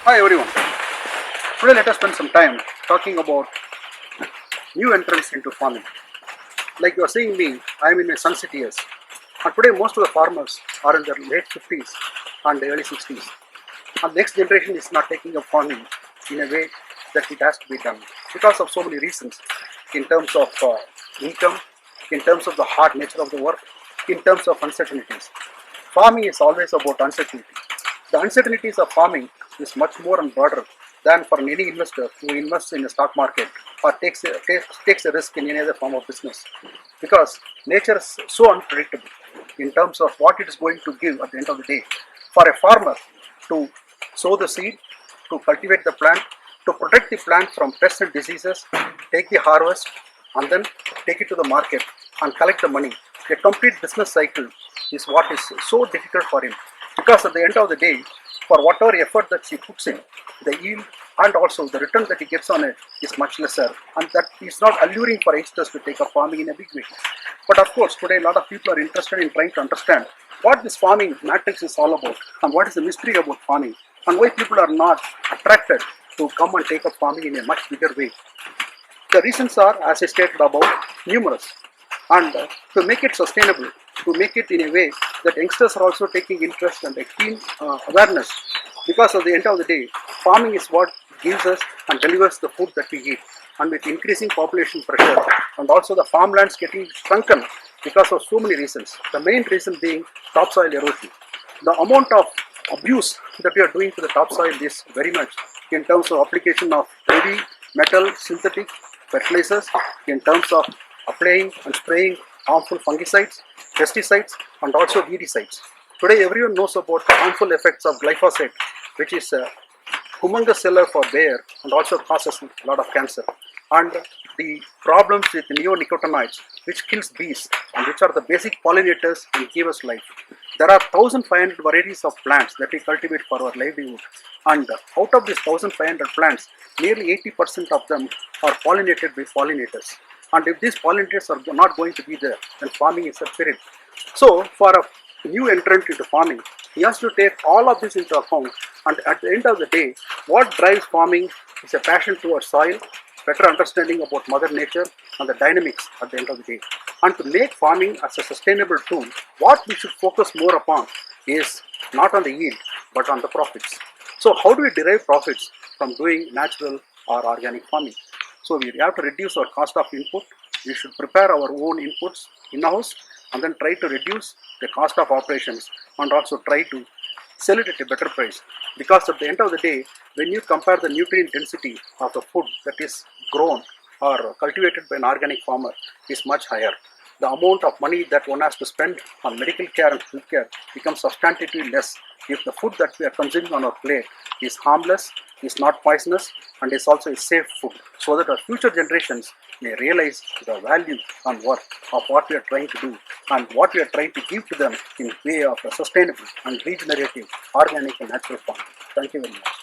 Hi everyone. Today let us spend some time talking about new entrants into farming. Like you are seeing me, I am in my sunset years. And today most of the farmers are in their late 50s and early 60s. And the next generation is not taking up farming in a way that it has to be done because of so many reasons in terms of income, in terms of the hard nature of the work, in terms of uncertainties. Farming is always about uncertainty. The uncertainties of farming is much more and broader than for any investor who invests in the stock market or takes a risk in any other form of business. Because nature is so unpredictable in terms of what it is going to give at the end of the day. For a farmer to sow the seed, to cultivate the plant, to protect the plant from pests and diseases, take the harvest, and then take it to the market and collect the money. A complete business cycle is what is so difficult for him. Because at the end of the day, for whatever effort that he puts in, the yield and also the return that he gets on it is much lesser, and that is not alluring for youngsters to take up farming in a big way. But of course, today a lot of people are interested in trying to understand what this farming matrix is all about and what is the mystery about farming and why people are not attracted to come and take up farming in a much bigger way. The reasons are, as I stated above, numerous. And to make it sustainable, to make it in a way that youngsters are also taking interest and a keen awareness, because at the end of the day, farming is what gives us and delivers the food that we eat. And with increasing population pressure and also the farmlands getting shrunken because of so many reasons, the main reason being topsoil erosion. The amount of abuse that we are doing to the topsoil is very much in terms of application of heavy metal synthetic fertilizers, in terms of applying and spraying harmful fungicides, pesticides, and also weedicides. Today, everyone knows about the harmful effects of glyphosate, which is a humongous seller for Bayer and also causes a lot of cancer. And the problems with neonicotinoids, which kills bees and which are the basic pollinators and give us life. There are 1,500 varieties of plants that we cultivate for our livelihood. And out of these 1,500 plants, nearly 80% of them are pollinated by pollinators. And if these pollinators are not going to be there, then farming is a period. So, for a new entrant into farming, he has to take all of this into account. And at the end of the day, what drives farming is a passion towards soil, better understanding about Mother Nature and the dynamics at the end of the day. And to make farming as a sustainable tool, what we should focus more upon is not on the yield, but on the profits. So, how do we derive profits from doing natural or organic farming? So we have to reduce our cost of input. We should prepare our own inputs in-house and then try to reduce the cost of operations and also try to sell it at a better price. Because at the end of the day, when you compare the nutrient density of the food that is grown or cultivated by an organic farmer is much higher. The amount of money that one has to spend on medical care and health care becomes substantially less if the food that we are consuming on our plate is harmless, is not poisonous, and is also a safe food, so that our future generations may realize the value and worth of what we are trying to do and what we are trying to give to them in way of a sustainable and regenerative, organic and natural farming. Thank you very much.